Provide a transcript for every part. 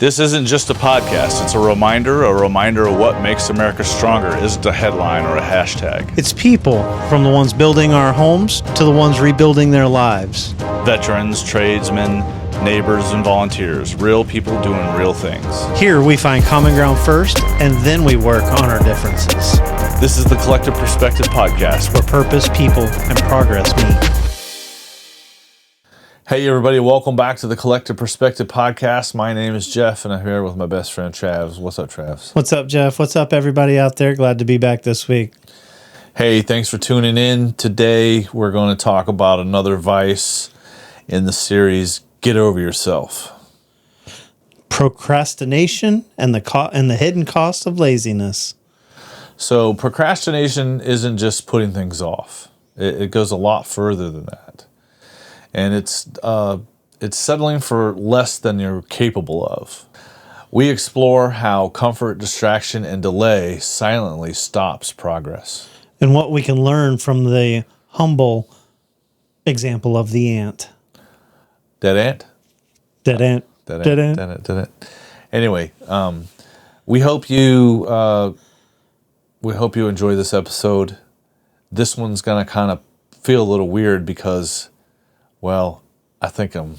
This isn't just a podcast. It's a reminder of what makes America stronger isn't a headline or a hashtag. It's people, from the ones building our homes to the ones rebuilding their lives. Veterans, tradesmen, neighbors, and volunteers. Real people doing real things. Here we find common ground first, and then we work on our differences. This is the Collective Perspective Podcast, where purpose, people, and progress meet. Hey everybody, welcome back to the Collective Perspective Podcast. My name is Jeff and I'm here with my best friend Travs. What's up, Travs? What's up, Jeff? What's up, everybody out there? Glad to be back this week. Hey, thanks for tuning in. Today we're going to talk about another vice in the series, Get Over Yourself. Procrastination and the hidden cost of laziness. So procrastination isn't just putting things off. It goes a lot further than that. And it's settling for less than you're capable of. We explore how comfort, distraction, and delay silently stops progress. And what we can learn from the humble example of the ant. Dead ant? Dead ant. Dead ant. Anyway, we hope you enjoy this episode. This one's gonna kind of feel a little weird because, well, I think I'm,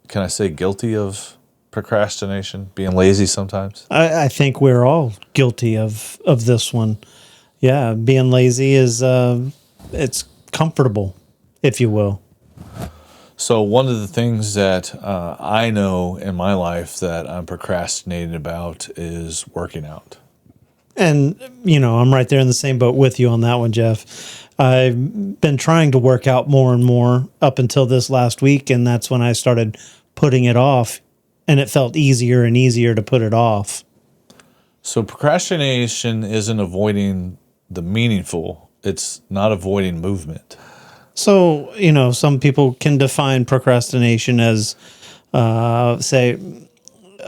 can I say guilty of procrastination, being lazy sometimes? I think we're all guilty of this one. Yeah, being lazy is, it's comfortable, if you will. So one of the things that I know in my life that I'm procrastinating about is working out. And, you know, I'm right there in the same boat with you on that one, Jeff. I've been trying to work out more and more up until this last week, and that's when I started putting it off, and it felt easier and easier to put it off. So procrastination isn't avoiding the meaningful. It's not avoiding movement. So, you know, some people can define procrastination as,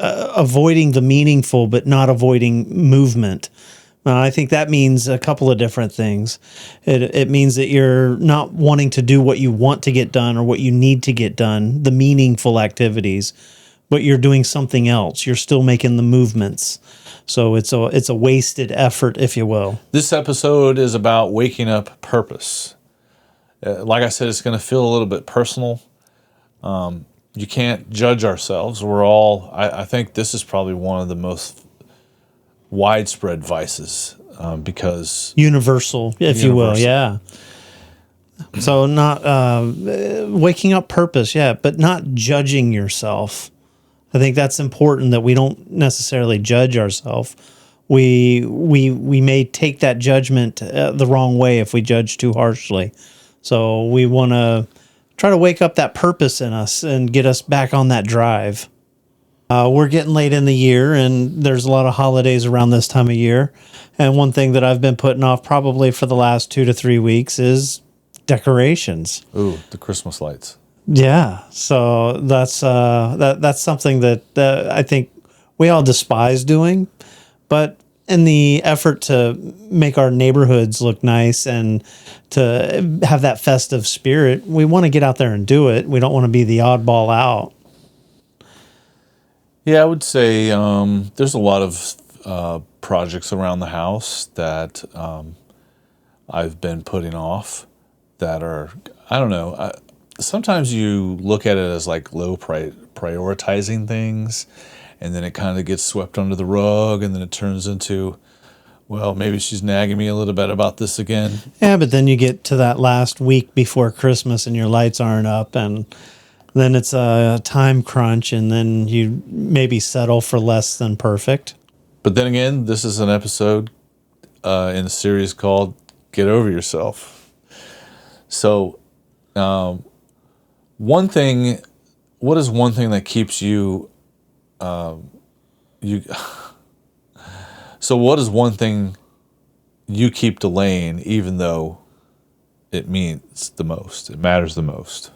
avoiding the meaningful, but not avoiding movement. I think that means a couple of different things. It means that you're not wanting to do what you want to get done or what you need to get done, the meaningful activities, but you're doing something else. You're still making the movements. So it's a wasted effort, if you will. This episode is about waking up purpose. Like I said, it's going to feel a little bit personal. You can't judge ourselves. We're all, I think this is probably one of the most widespread vices because universal, if you will. Yeah. So not waking up purpose. Yeah. But not judging yourself. I think that's important, that we don't necessarily judge ourselves. We may take that judgment the wrong way if we judge too harshly. So we want to try to wake up that purpose in us and get us back on that drive. We're getting late in the year, and there's a lot of holidays around this time of year. And one thing that I've been putting off probably for the last 2 to 3 weeks is decorations. Ooh, the Christmas lights. Yeah, so that's something that I think we all despise doing, but in the effort to make our neighborhoods look nice and to have that festive spirit, we want to get out there and do it. We don't want to be the oddball out. Yeah, I would say there's a lot of projects around the house that I've been putting off that are, I don't know, sometimes you look at it as like low prioritizing things, and then it kind of gets swept under the rug, and then it turns into, well, maybe she's nagging me a little bit about this again. Yeah, but then you get to that last week before Christmas and your lights aren't up, and then it's a time crunch, and then you maybe settle for less than perfect. But then again, this is an episode in a series called Get Over Yourself. So what is one thing that keeps you, so what is one thing you keep delaying even though it means the most, it matters the most?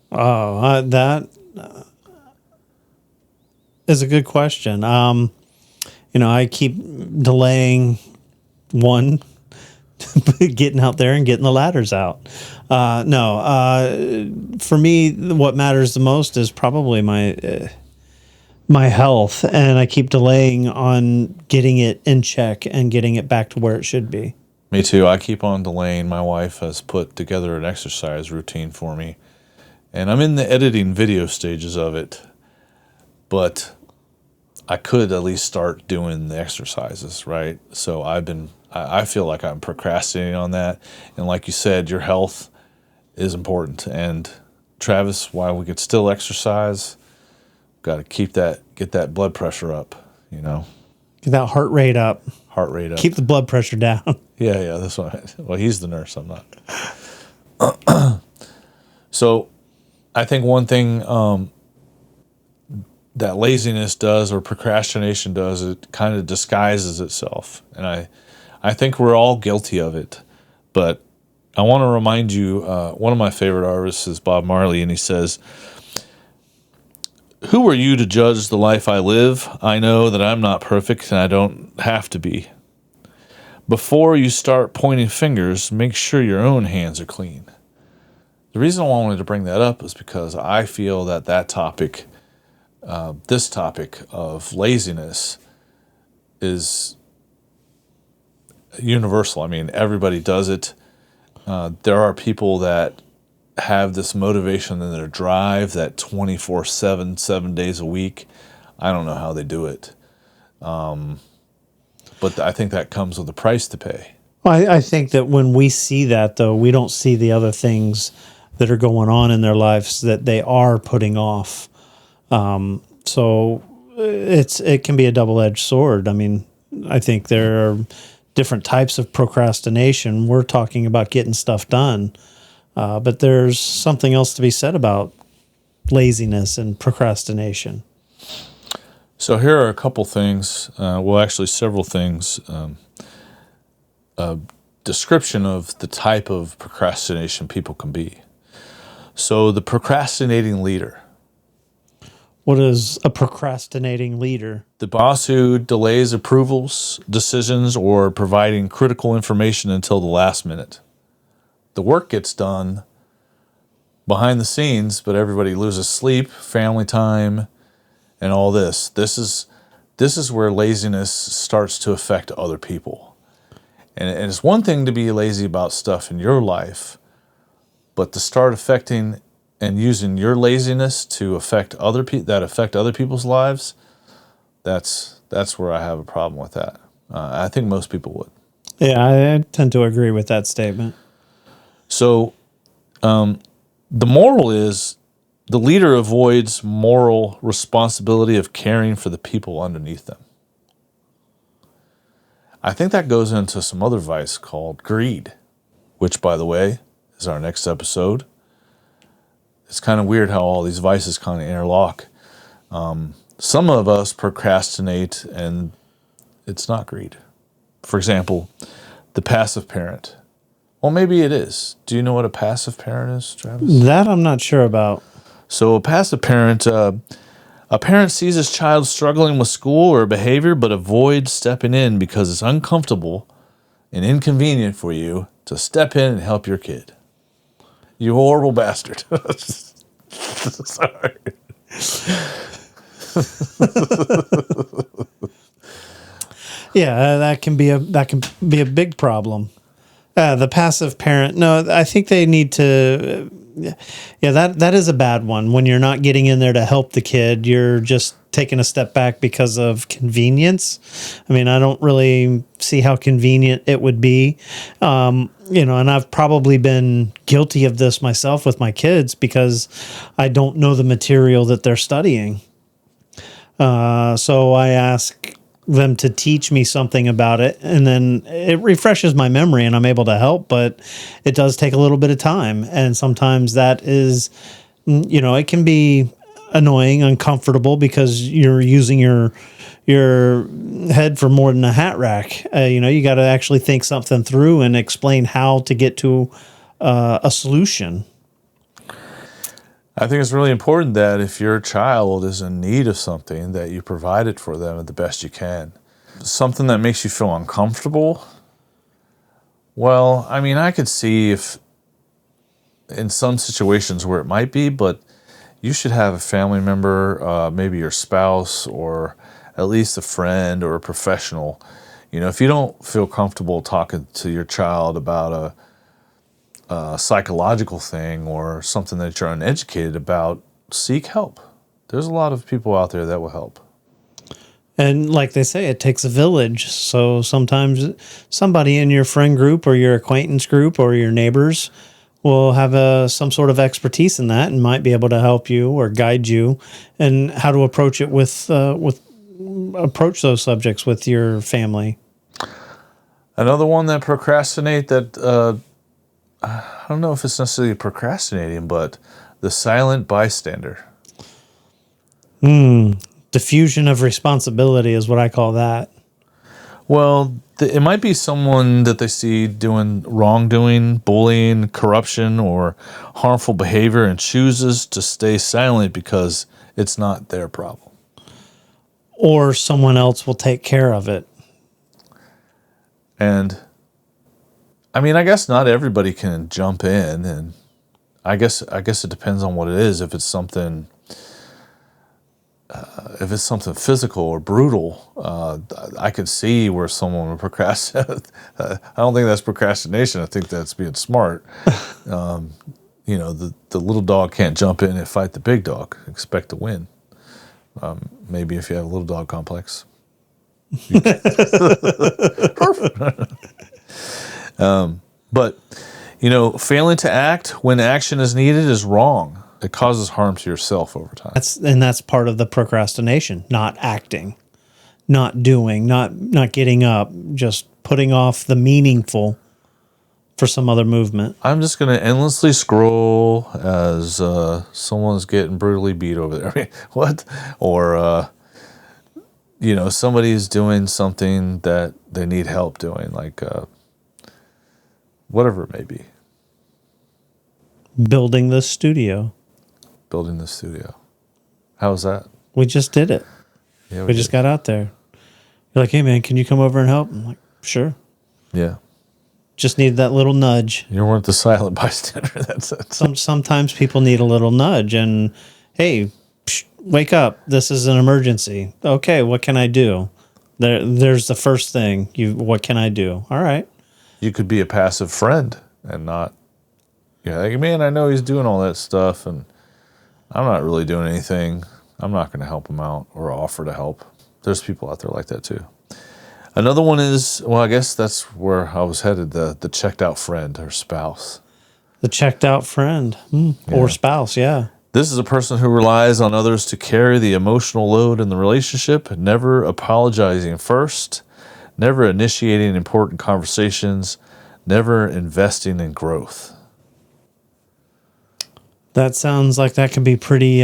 Oh, that is a good question. I keep delaying getting out there and getting the ladders out. No, for me, what matters the most is probably my health, and I keep delaying on getting it in check and getting it back to where it should be. Me too. I keep on delaying. My wife has put together an exercise routine for me, and I'm in the editing video stages of it, but I could at least start doing the exercises, right? So I feel like I'm procrastinating on that. And like you said, your health is important. And Travis, while we could still exercise, got to get that blood pressure up, Get that heart rate up. heart rate up. Keep the blood pressure down. Yeah, that's what well, he's the nurse, I'm not. So I think one thing that laziness does or procrastination does, it kind of disguises itself. And I think we're all guilty of it. But I want to remind you, one of my favorite artists is Bob Marley, and he says, "Who are you to judge the life I live? I know that I'm not perfect and I don't have to be. Before you start pointing fingers, make sure your own hands are clean." The reason I wanted to bring that up is because I feel that topic, this topic of laziness, is universal. I mean, everybody does it. There are people that have this motivation in their drive that 24/7, 7 days a week. I don't know how they do it. But I think that comes with a price to pay. Well, I think that when we see that, though, we don't see the other things that are going on in their lives that they are putting off. So it can be a double-edged sword. I mean, I think there are different types of procrastination. We're talking about getting stuff done, but there's something else to be said about laziness and procrastination. So here are a couple things, actually several things, a description of the type of procrastination people can be. So the procrastinating leader. What is a procrastinating leader? The boss who delays approvals, decisions, or providing critical information until the last minute. The work gets done behind the scenes, but everybody loses sleep, family time, and all this. This is where laziness starts to affect other people. And it's one thing to be lazy about stuff in your life, but to start affecting and using your laziness to affect other people's lives, that's where I have a problem with that. I think most people would. Yeah, I tend to agree with that statement. So the moral is the leader avoids moral responsibility of caring for the people underneath them. I think that goes into some other vice called greed, which, by the way, is our next episode. It's kind of weird how all these vices kind of interlock. Some of us procrastinate and it's not greed. For example, the passive parent. Well, maybe it is. Do you know what a passive parent is, Travis? That I'm not sure about. So a passive parent, a parent sees his child struggling with school or behavior but avoids stepping in because it's uncomfortable and inconvenient for you to step in and help your kid. You horrible bastard. Sorry. Yeah, that can be a big problem. The passive parent. No, I think they need to. Yeah, that is a bad one. When you're not getting in there to help the kid, you're just taking a step back because of convenience. I mean, I don't really see how convenient it would be. And I've probably been guilty of this myself with my kids because I don't know the material that they're studying. So I ask them to teach me something about it, and then it refreshes my memory and I'm able to help, but it does take a little bit of time. And sometimes that is, it can be annoying, uncomfortable because you're using your head for more than a hat rack. You got to actually think something through and explain how to get to a solution. I think it's really important that if your child is in need of something, that you provide it for them the best you can. Something that makes you feel uncomfortable. Well, I mean, I could see if in some situations where it might be, but you should have a family member, maybe your spouse, or at least a friend or a professional. If you don't feel comfortable talking to your child about a psychological thing or something that you're uneducated about, seek help. There's a lot of people out there that will help. And like they say, it takes a village. So sometimes somebody in your friend group or your acquaintance group or your neighbors will have some sort of expertise in that and might be able to help you or guide you and how to approach it with approach those subjects with your family. Another one that procrastinate that I don't know if it's necessarily procrastinating, but the silent bystander. Diffusion of responsibility is what I call that. Well, it might be someone that they see doing wrongdoing, bullying, corruption, or harmful behavior and chooses to stay silent because it's not their problem. Or someone else will take care of it. And I mean, I guess not everybody can jump in, and I guess it depends on what it is. If it's something physical or brutal, I could see where someone would procrastinate. I don't think that's procrastination. I think that's being smart. The little dog can't jump in and fight the big dog, expect to win. Maybe if you have a little dog complex. But failing to act when action is needed is wrong. It causes harm to yourself over time. That's part of the procrastination, not acting, not doing, not getting up, just putting off the meaningful for some other movement. I'm just going to endlessly scroll as someone's getting brutally beat over there. I mean, what? Or, somebody's doing something that they need help doing, like whatever it may be. Building the studio. How was that? We just did it. Yeah, we just got out there. You're like, hey, man, can you come over and help? I'm like, sure. Yeah. Just need that little nudge. You weren't the silent bystander. That's it. Sometimes people need a little nudge. And, hey, wake up. This is an emergency. Okay, what can I do? There's the first thing. What can I do? All right. You could be a passive friend and not, like, man, I know he's doing all that stuff, and I'm not really doing anything. I'm not going to help him out or offer to help. There's people out there like that too. Another one is, well, I guess that's where I was headed, the checked out friend or spouse. The checked out friend or spouse, yeah. This is a person who relies on others to carry the emotional load in the relationship, never apologizing first, never initiating important conversations, never investing in growth. That sounds like that can be pretty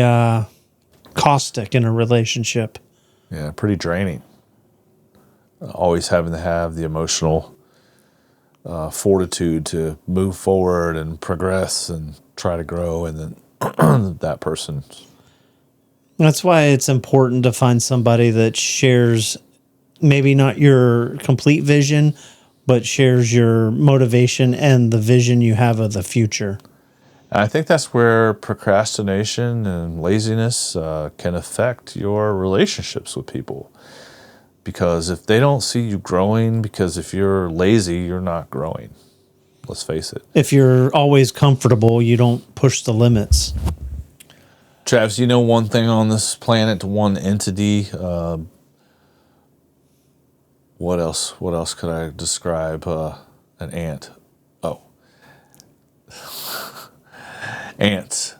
caustic in a relationship. Yeah, pretty draining. Always having to have the emotional fortitude to move forward and progress and try to grow, and then that person. That's why it's important to find somebody that shares maybe not your complete vision, but shares your motivation and the vision you have of the future. I think that's where procrastination and laziness can affect your relationships with people. Because if they don't see you growing, because if you're lazy, you're not growing. Let's face it. If you're always comfortable, you don't push the limits. Travis, one thing on this planet, one entity. What else? What else could I describe? An ant. Oh. Ants.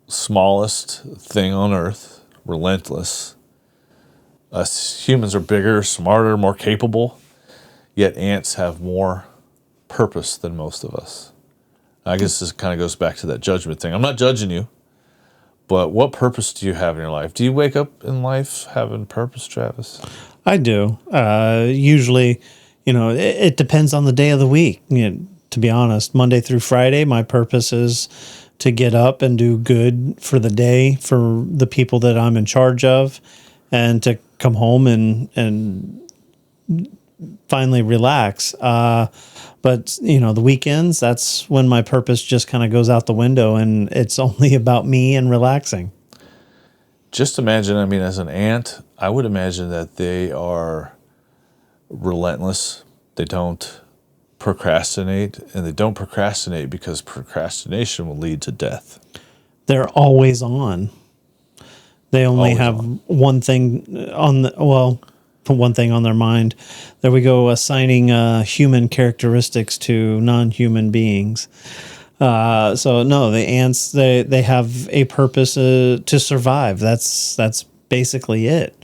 Smallest thing on earth. Relentless. Us humans are bigger, smarter, more capable, yet ants have more purpose than most of us. I guess this kind of goes back to that judgment thing. I'm not judging you, but what purpose do you have in your life? Do you wake up in life having purpose, Travis? I do. Usually, it depends on the day of the week. To be honest, Monday through Friday, my purpose is to get up and do good for the day, for the people that I'm in charge of, and to come home and finally relax. But the weekends, that's when my purpose just kind of goes out the window, and it's only about me and relaxing. Just imagine, I mean, as an ant, I would imagine that they are relentless. They don't procrastinate, and they don't procrastinate because procrastination will lead to death. They're always on. They only Always have on. one thing one thing on their mind. There we go, assigning human characteristics to non-human beings. So no, the ants, they have a purpose to survive. That's basically it.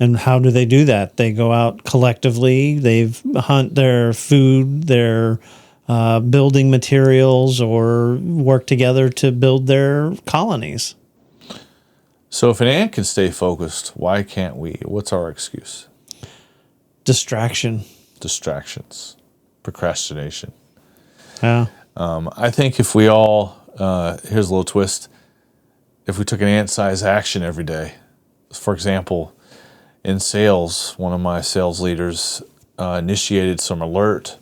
And how do they do that? They go out collectively. They hunt their food, their building materials, or work together to build their colonies. So if an ant can stay focused, why can't we? What's our excuse? Distraction. Distractions, procrastination. Yeah. I think if we all, here's a little twist, if we took an ant-sized action every day, for example, in sales, one of my sales leaders initiated some alert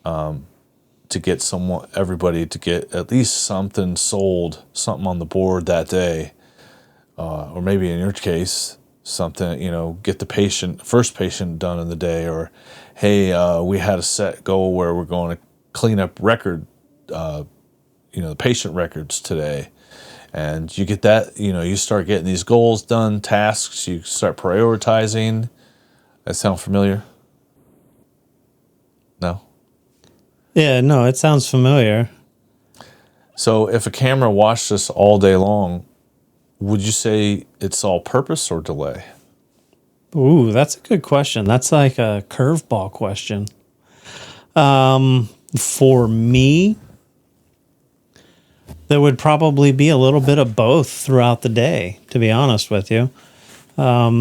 to get everybody to get at least something sold, something on the board that day, or maybe in your case, something, get the first patient done in the day, or hey, we had a set goal where we're going to clean up the patient records today. And you get that, you start getting these goals done, tasks, you start prioritizing. That sound familiar? No? Yeah, no, it sounds familiar. So if a camera watched us all day long, would you say it's all purpose or delay? Ooh, that's a good question. That's like a curveball question. For me, there would probably be a little bit of both throughout the day, to be honest with you. But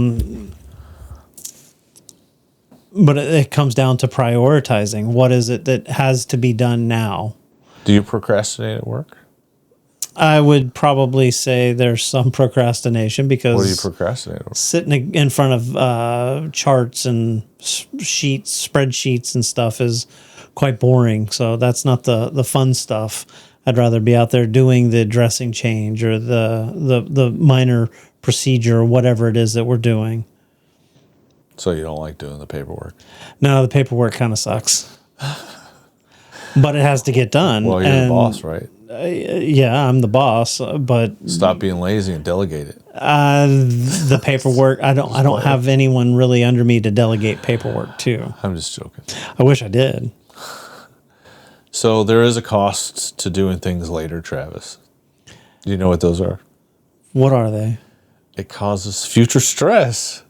it comes down to prioritizing. What is it that has to be done now? Do you procrastinate at work? I would probably say there's some procrastination because What do you procrastinate at work? sitting in front of charts and spreadsheets and stuff is quite boring. So that's not the fun stuff. I'd rather be out there doing the dressing change or the minor procedure or whatever it is that we're doing. So you don't like doing the paperwork? No, the paperwork kind of sucks. But it has to get done. Well, you're the boss, right? Yeah, I'm the boss, but Stop being lazy and delegate it. the paperwork, I don't have anyone really under me to delegate paperwork to. I'm just joking. I wish I did. So there is a cost to doing things later, Travis. Do you know what those are? What are they? It causes future stress.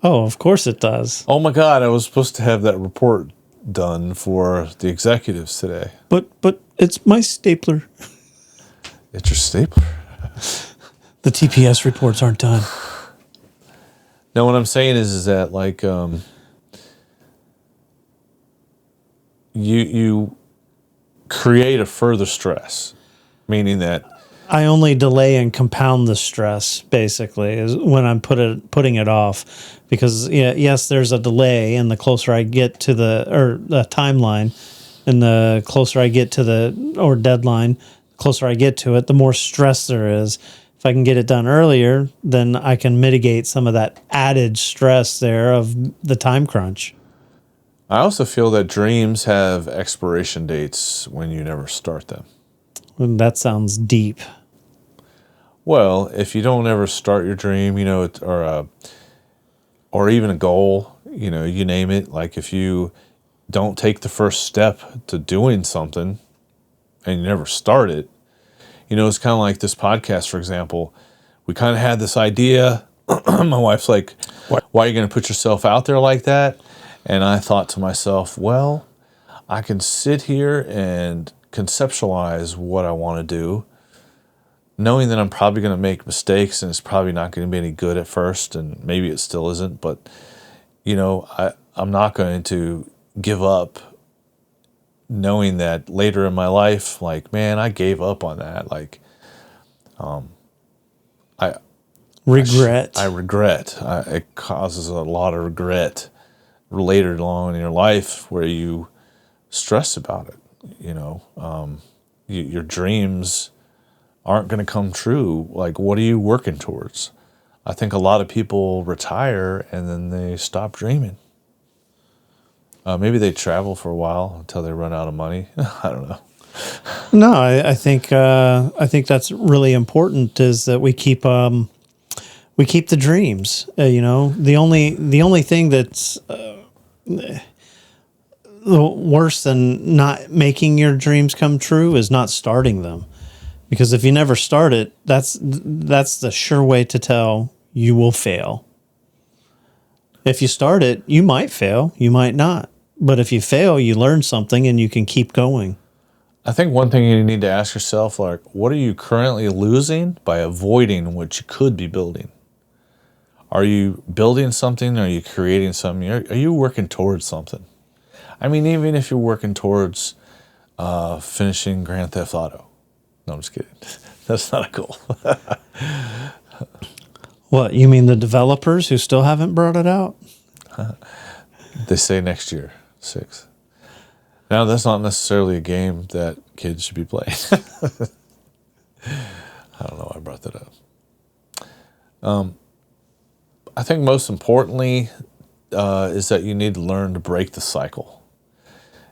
Oh, of course it does. Oh my God, I was supposed to have that report done for the executives today. But it's my stapler. It's your stapler. The TPS reports aren't done. Now, what I'm saying is that like you create a further stress, meaning that I only delay and compound the stress, basically, is when I'm putting it off. Because, yes, there's a delay, and the closer I get to the timeline, and the closer I get to the deadline, the closer I get to it, the more stress there is. If I can get it done earlier, then I can mitigate some of that added stress there of the time crunch. I also feel that dreams have expiration dates when you never start them. That sounds deep. Well, if you don't ever start your dream, or even a goal, you name it. Like if you don't take the first step to doing something and you never start it, it's kind of like this podcast, for example. We kind of had this idea. My wife's like, why are you going to put yourself out there like that? And I thought to myself, well, I can sit here and conceptualize what I want to do, knowing that I'm probably going to make mistakes and it's probably not going to be any good at first, and maybe it still isn't, but I'm not going to give up, knowing that later in my life, like, man, I gave up on that. Like, Regret. I regret. It causes a lot of regret later along in your life where you stress about it. Your dreams aren't going to come true. Like, what are you working towards? I think a lot of people retire and then they stop dreaming. Maybe they travel for a while until they run out of money. I don't know. No, I think that's really important, is that we keep the dreams. The only thing that's worse than not making your dreams come true is not starting them. Because if you never start it, that's the sure way to tell you will fail. If you start it, you might fail, you might not. But if you fail, you learn something and you can keep going. I think one thing you need to ask yourself, like, what are you currently losing by avoiding what you could be building? Are you building something? Are you creating something? Are you working towards something? I mean, even if you're working towards finishing Grand Theft Auto. No, I'm just kidding. That's not a goal. What, you mean the developers who still haven't brought it out? They say next year, 6. Now, that's not necessarily a game that kids should be playing. I don't know why I brought that up. I think most importantly is that you need to learn to break the cycle.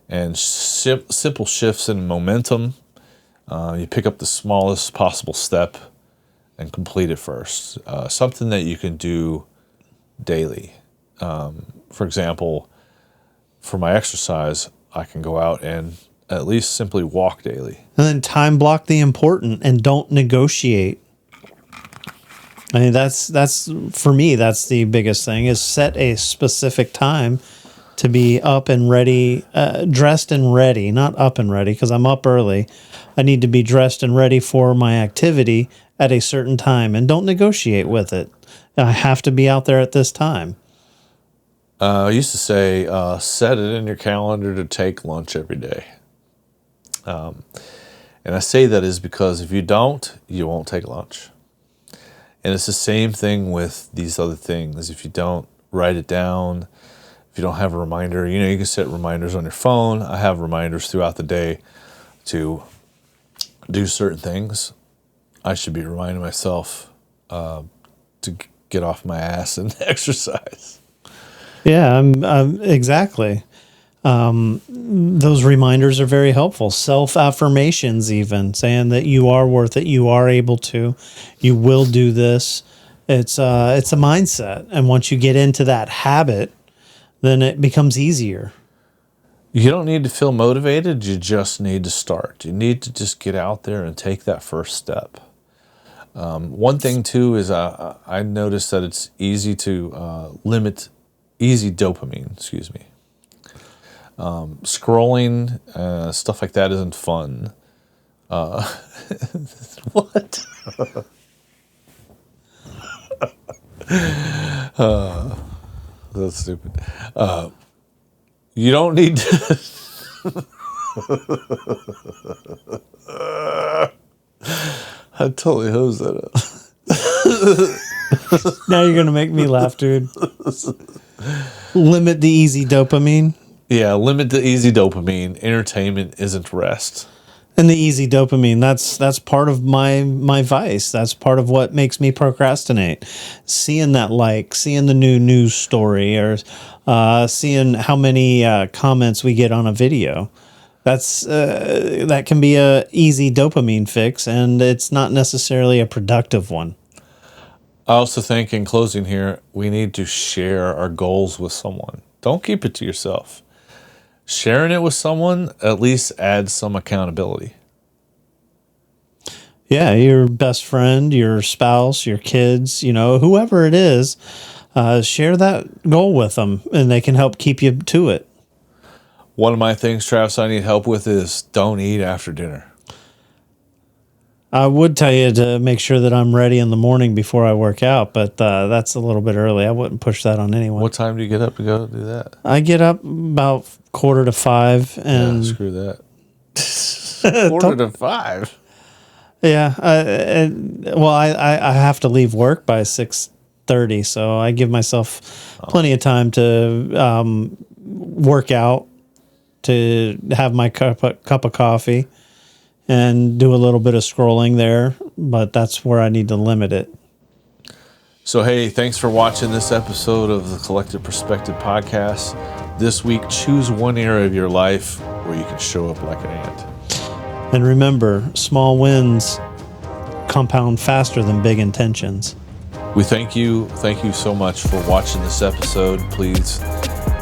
And simple shifts in momentum. You pick up the smallest possible step and complete it first. Something that you can do daily. For example, for my exercise, I can go out and at least simply walk daily. And then time block the important and don't negotiate. I mean, that's for me, that's the biggest thing, is set a specific time to be up and ready, dressed and ready, not up and ready, because I'm up early. I need to be dressed and ready for my activity at a certain time, and don't negotiate with it. I have to be out there at this time. I used to say, set it in your calendar to take lunch every day. And I say that is because if you don't, you won't take lunch. And it's the same thing with these other things. If you don't write it down, if you don't have a reminder, you can set reminders on your phone. I have reminders throughout the day to do certain things. I should be reminding myself to get off my ass and exercise. Yeah, exactly. Those reminders are very helpful. Self-affirmations, even saying that you are worth it, you are able to, you will do this. It's a mindset, and once you get into that habit, then it becomes easier. You don't need to feel motivated. You just need to start. You need to just get out there and take that first step. One thing too is I noticed that it's easy to limit easy dopamine. Excuse me. Scrolling, stuff like that isn't fun. What? That's stupid. You don't need to. I totally hosed that up. Now you're going to make me laugh, dude. Limit the easy dopamine. Yeah, limit the easy dopamine. Entertainment isn't rest. And the easy dopamine, that's part of my vice. That's part of what makes me procrastinate. Seeing seeing the new news story, or seeing how many comments we get on a video. That can be a easy dopamine fix, and it's not necessarily a productive one. I also think, in closing here, we need to share our goals with someone. Don't keep it to yourself. Sharing it with someone at least adds some accountability. Yeah, your best friend, your spouse, your kids, whoever it is, share that goal with them, and they can help keep you to it. One of my things, Travis, I need help with is don't eat after dinner. I would tell you to make sure that I'm ready in the morning before I work out, but that's a little bit early. I wouldn't push that on anyone. What time do you get up to go do that? I get up about 4:45, and screw that. 4:45. Yeah. I have to leave work by 6 30. So I give myself plenty of time to work out, to have my cup of coffee, and do a little bit of scrolling there. But that's where I need to limit it. So, hey, thanks for watching this episode of the Collective Perspective Podcast. This week, choose one area of your life where you can show up like an ant. And remember, small wins compound faster than big intentions. We thank you. Thank you so much for watching this episode. Please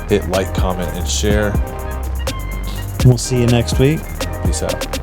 hit like, comment, and share. We'll see you next week. Peace out.